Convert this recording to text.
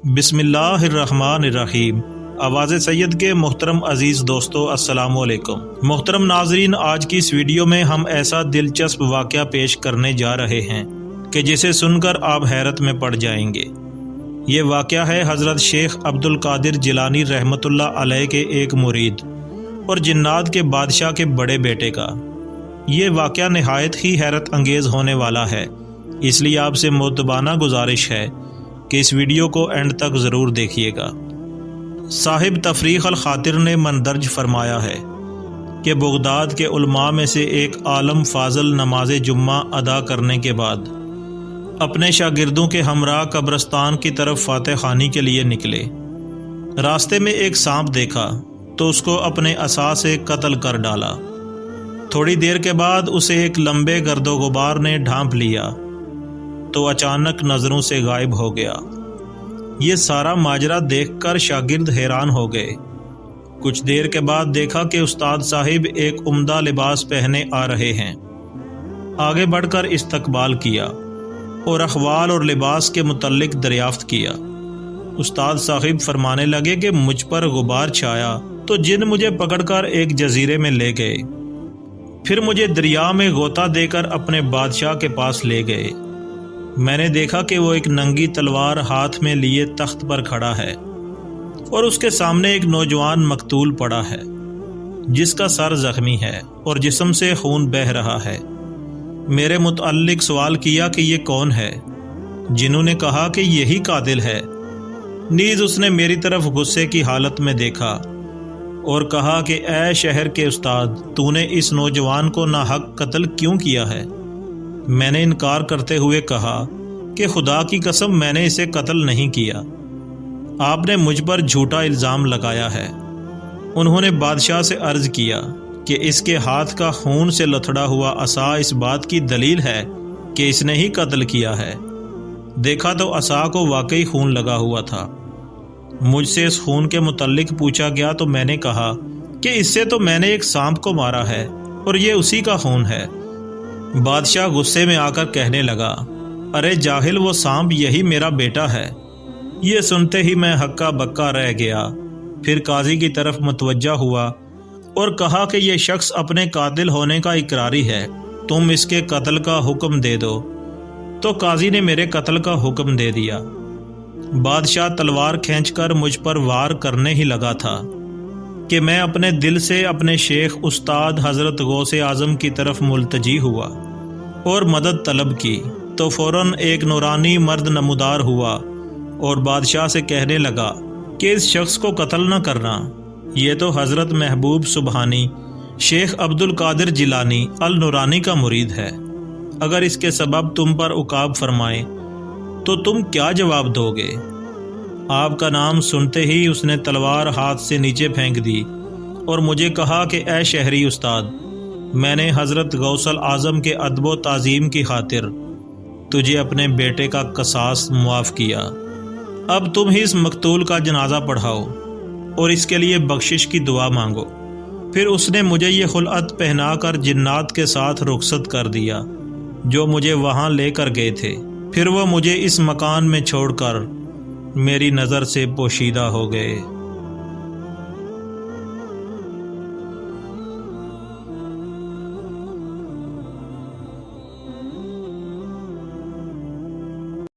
بسم اللہ الرحمن الرحیم۔ آواز سید کے محترم عزیز دوستو، السلام علیکم۔ محترم ناظرین، آج کی اس ویڈیو میں ہم ایسا دلچسپ واقعہ پیش کرنے جا رہے ہیں کہ جسے سن کر آپ حیرت میں پڑ جائیں گے۔ یہ واقعہ ہے حضرت شیخ عبد القادر جیلانی رحمۃ اللہ علیہ کے ایک مرید اور جنات کے بادشاہ کے بڑے بیٹے کا۔ یہ واقعہ نہایت ہی حیرت انگیز ہونے والا ہے، اس لیے آپ سے مؤدبانہ گزارش ہے کہ اس ویڈیو کو اینڈ تک ضرور دیکھیے گا۔ صاحب تفریق الخاطر نے مندرج فرمایا ہے کہ بغداد کے علماء میں سے ایک عالم فاضل نماز جمعہ ادا کرنے کے بعد اپنے شاگردوں کے ہمراہ قبرستان کی طرف فاتح خوانی کے لیے نکلے۔ راستے میں ایک سانپ دیکھا تو اس کو اپنے عصا سے قتل کر ڈالا۔ تھوڑی دیر کے بعد اسے ایک لمبے گرد و غبار نے ڈھانپ لیا تو اچانک نظروں سے غائب ہو گیا۔ یہ سارا ماجرا دیکھ کر شاگرد حیران ہو گئے۔ کچھ دیر کے بعد دیکھا کہ استاد صاحب ایک عمدہ لباس پہنے آ رہے ہیں۔ آگے بڑھ کر استقبال کیا اور احوال اور لباس کے متعلق دریافت کیا۔ استاد صاحب فرمانے لگے کہ مجھ پر غبار چھایا تو جن مجھے پکڑ کر ایک جزیرے میں لے گئے، پھر مجھے دریا میں غوطہ دے کر اپنے بادشاہ کے پاس لے گئے۔ میں نے دیکھا کہ وہ ایک ننگی تلوار ہاتھ میں لیے تخت پر کھڑا ہے اور اس کے سامنے ایک نوجوان مقتول پڑا ہے جس کا سر زخمی ہے اور جسم سے خون بہہ رہا ہے۔ میرے متعلق سوال کیا کہ یہ کون ہے؟ جنہوں نے کہا کہ یہی قاتل ہے۔ نیز اس نے میری طرف غصے کی حالت میں دیکھا اور کہا کہ اے شہر کے استاد، تو نے اس نوجوان کو ناحق قتل کیوں کیا ہے؟ میں نے انکار کرتے ہوئے کہا کہ خدا کی قسم میں نے اسے قتل نہیں کیا، آپ نے مجھ پر جھوٹا الزام لگایا ہے۔ انہوں نے بادشاہ سے عرض کیا کہ اس کے ہاتھ کا خون سے لتھڑا ہوا عصا اس بات کی دلیل ہے کہ اس نے ہی قتل کیا ہے۔ دیکھا تو عصا کو واقعی خون لگا ہوا تھا۔ مجھ سے اس خون کے متعلق پوچھا گیا تو میں نے کہا کہ اس سے تو میں نے ایک سانپ کو مارا ہے اور یہ اسی کا خون ہے۔ بادشاہ غصے میں آ کر کہنے لگا، ارے جاہل، وہ سانپ یہی میرا بیٹا ہے۔ یہ سنتے ہی میں ہکا بکا رہ گیا۔ پھر قاضی کی طرف متوجہ ہوا اور کہا کہ یہ شخص اپنے قاتل ہونے کا اقراری ہے، تم اس کے قتل کا حکم دے دو۔ تو قاضی نے میرے قتل کا حکم دے دیا۔ بادشاہ تلوار کھینچ کر مجھ پر وار کرنے ہی لگا تھا کہ میں اپنے دل سے اپنے شیخ استاد حضرت غوث اعظم کی طرف ملتجی ہوا اور مدد طلب کی تو فوراً ایک نورانی مرد نمودار ہوا اور بادشاہ سے کہنے لگا کہ اس شخص کو قتل نہ کرنا، یہ تو حضرت محبوب سبحانی شیخ عبد القادر جیلانی النورانی کا مرید ہے۔ اگر اس کے سبب تم پر عقاب فرمائے تو تم کیا جواب دو گے؟ آپ کا نام سنتے ہی اس نے تلوار ہاتھ سے نیچے پھینک دی اور مجھے کہا کہ اے شہری استاد، میں نے حضرت غوث اعظم کے ادب و تعظیم کی خاطر تجھے اپنے بیٹے کا قصاص معاف کیا۔ اب تم ہی اس مقتول کا جنازہ پڑھاؤ اور اس کے لیے بخشش کی دعا مانگو۔ پھر اس نے مجھے یہ خلعت پہنا کر جنات کے ساتھ رخصت کر دیا جو مجھے وہاں لے کر گئے تھے۔ پھر وہ مجھے اس مکان میں چھوڑ کر میری نظر سے پوشیدہ ہو گئے۔